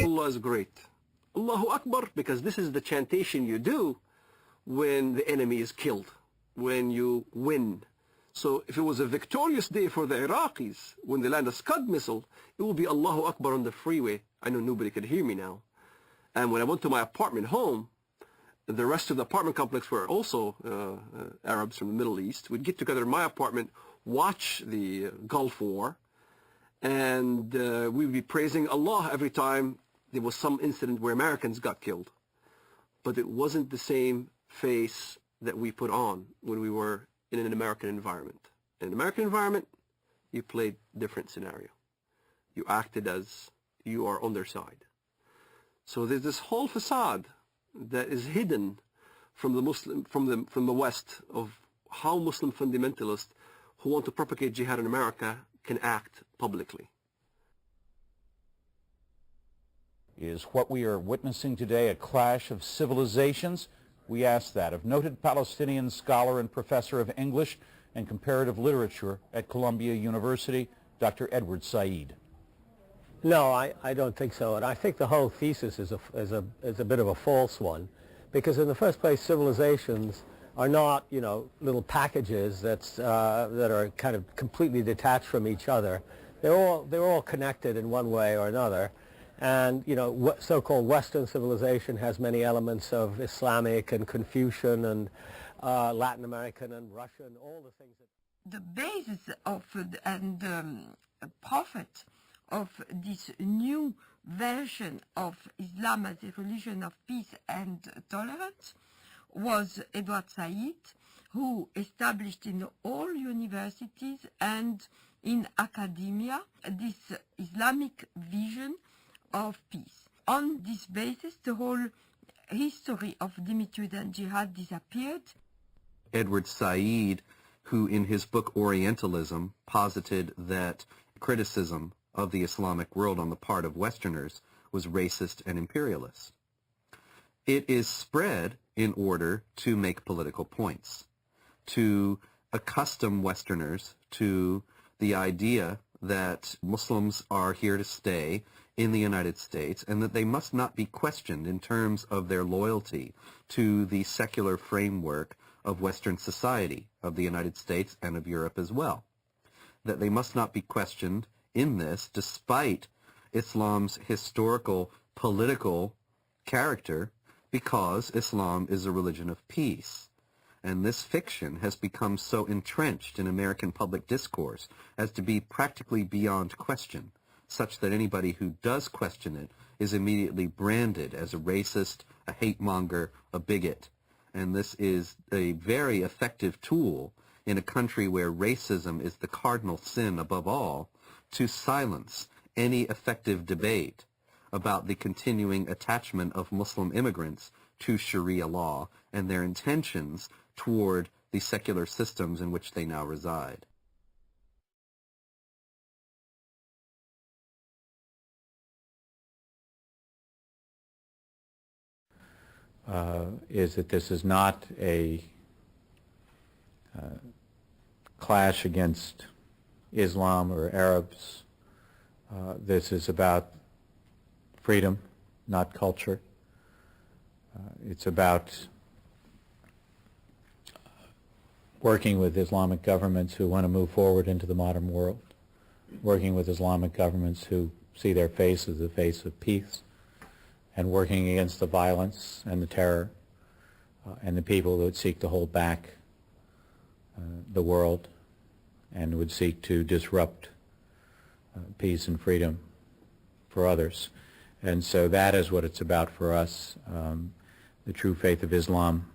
Allah is great. Allahu Akbar, because this is the chantation you do when the enemy is killed, when you win. So if it was a victorious day for the Iraqis, when they land a Scud missile, it will be Allahu Akbar on the freeway. I know nobody could hear me now. And when I went to my apartment home, the rest of the apartment complex were also Arabs from the Middle East. We'd get together in my apartment, watch the Gulf War, and we would be praising Allah every time there was some incident where Americans got killed. But it wasn't the same face that we put on when we were in an American environment. In an American environment, you played different scenario. You acted as you are on their side. So there's this whole facade that is hidden from the Muslim, from the West, of how Muslim fundamentalists who want to propagate jihad in America can act publicly. Is what we are witnessing today a clash of civilizations? We ask that of noted Palestinian scholar and professor of English and comparative literature at Columbia University, Dr. Edward Said. No, I don't think so, and I think the whole thesis is a bit of a false one, because in the first place, civilizations are not, you know, little packages that are kind of completely detached from each other. They're all connected in one way or another, and you know, so-called Western civilization has many elements of Islamic and Confucian and Latin American and Russian, all the things that. The basis of prophet of this new version of Islam as a religion of peace and tolerance was Edward Said, who established in all universities and in academia this Islamic vision of peace. On this basis, the whole history of dhimmitude and jihad disappeared. Edward Said, who in his book Orientalism posited that criticism of the Islamic world on the part of Westerners was racist and imperialist. It is spread in order to make political points, to accustom Westerners to the idea that Muslims are here to stay in the United States and that they must not be questioned in terms of their loyalty to the secular framework of Western society, of the United States and of Europe as well. That they must not be questioned in this, despite Islam's historical, political character, because Islam is a religion of peace. And this fiction has become so entrenched in American public discourse as to be practically beyond question, such that anybody who does question it is immediately branded as a racist, a hate monger, a bigot. And this is a very effective tool in a country where racism is the cardinal sin above all, to silence any effective debate about the continuing attachment of Muslim immigrants to Sharia law and their intentions toward the secular systems in which they now reside. Is that this is not a clash against Islam or Arabs. This is about freedom, not culture. It's about working with Islamic governments who want to move forward into the modern world, working with Islamic governments who see their face as the face of peace, and working against the violence and the terror and the people that would seek to hold back the world and would seek to disrupt peace and freedom for others. And so that is what it's about for us. The true faith of Islam,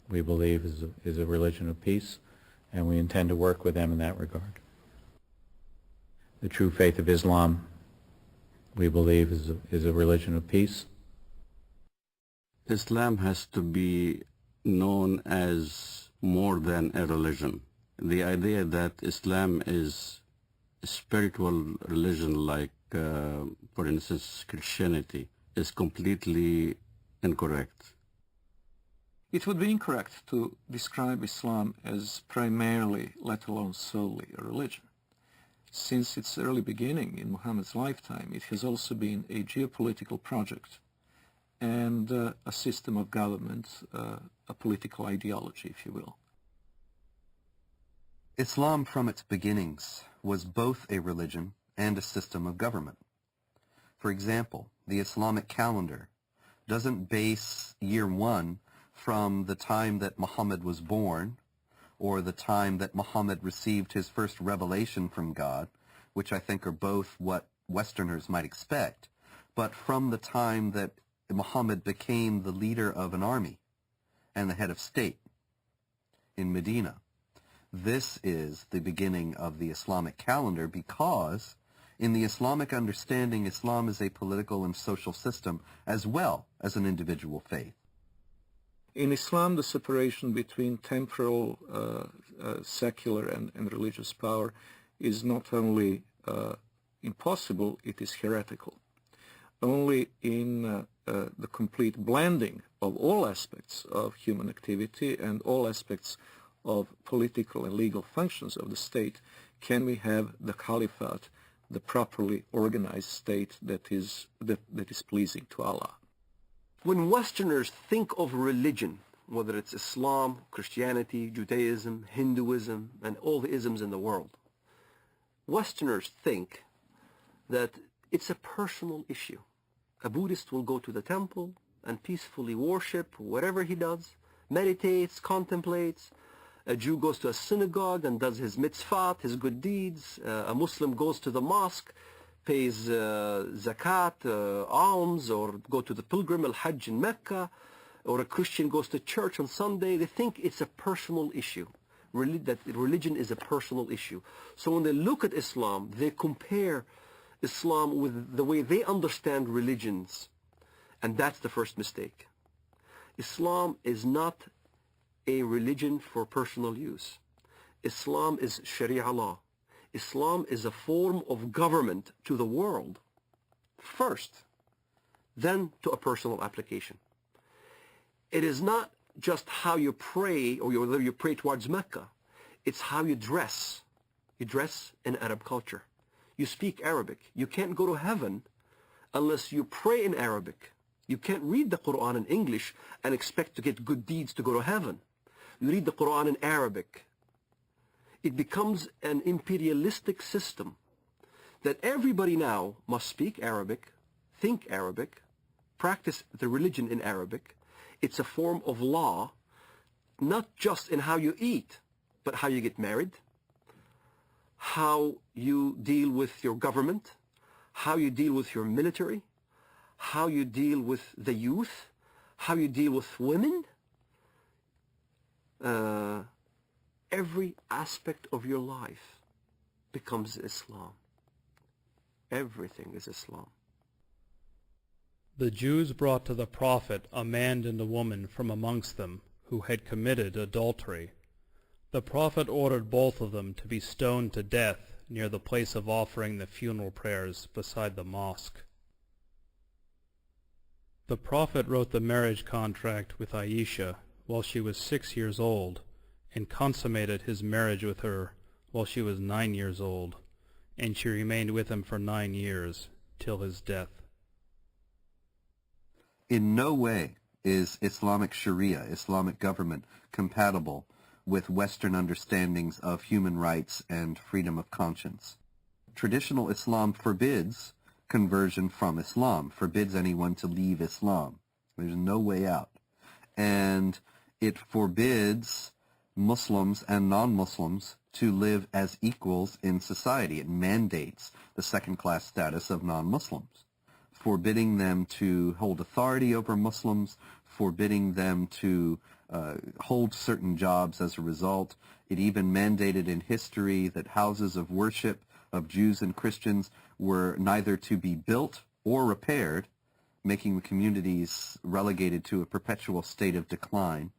we believe, is a religion of peace, and we intend to work with them in that regard. The true faith of Islam, we believe, is a religion of peace. Islam has to be known as more than a religion. The idea that Islam is a spiritual religion like, for instance, Christianity, is completely incorrect. It would be incorrect to describe Islam as primarily, let alone solely, a religion. since its early beginning in Muhammad's lifetime, it has also been a geopolitical project and a system of government, a political ideology, if you will. Islam from its beginnings was both a religion and a system of government. For example, the Islamic calendar doesn't base year one from the time that Muhammad was born or the time that Muhammad received his first revelation from God, which I think are both what Westerners might expect, but from the time that Muhammad became the leader of an army and the head of state in Medina. This is the beginning of the Islamic calendar because in the Islamic understanding, Islam is a political and social system as well as an individual faith. In Islam, the separation between temporal, secular, and religious power is not only impossible, it is heretical. Only in the complete blending of all aspects of human activity and all aspects of political and legal functions of the state can we have the caliphate, the properly organized state that is pleasing to Allah. When Westerners think of religion, whether it's Islam, Christianity, Judaism, Hinduism, and all the isms in the world, Westerners think that it's a personal issue. A Buddhist will go to the temple and peacefully worship whatever he does, meditates, contemplates. A Jew goes to a synagogue and does his mitzvot, his good deeds. A Muslim goes to the mosque, pays zakat, alms, or go to the pilgrim al-Hajj in Mecca, or a Christian goes to church on Sunday. They think it's a personal issue, that religion is a personal issue. So when they look at Islam, they compare Islam with the way they understand religions, and that's the first mistake. Islam is not a religion for personal use. Islam is Sharia law. Islam is a form of government to the world first, then to a personal application. It is not just how you pray or whether you pray towards Mecca. It's how you dress. You dress in Arab culture. You speak Arabic. You can't go to heaven unless you pray in Arabic. You can't read the Quran in English and expect to get good deeds to go to heaven. You read the Quran in Arabic. It becomes an imperialistic system that everybody now must speak Arabic, think Arabic, practice the religion in Arabic. It's a form of law, not just in how you eat, but how you get married, how you deal with your government, how you deal with your military, how you deal with the youth, how you deal with women. Every aspect of your life becomes Islam. Everything is Islam. The Jews brought to the Prophet a man and a woman from amongst them who had committed adultery. The Prophet ordered both of them to be stoned to death near the place of offering the funeral prayers beside the mosque. The Prophet wrote the marriage contract with Aisha while she was 6 years old, and consummated his marriage with her while she was 9 years old, and she remained with him for 9 years, till his death. In no way is Islamic Sharia, Islamic government, compatible with Western understandings of human rights and freedom of conscience. Traditional Islam forbids conversion from Islam, forbids anyone to leave Islam. There's no way out. And it forbids Muslims and non-Muslims to live as equals in society. It mandates the second-class status of non-Muslims, forbidding them to hold authority over Muslims, forbidding them to hold certain jobs as a result. It even mandated in history that houses of worship of Jews and Christians were neither to be built or repaired, making the communities relegated to a perpetual state of decline.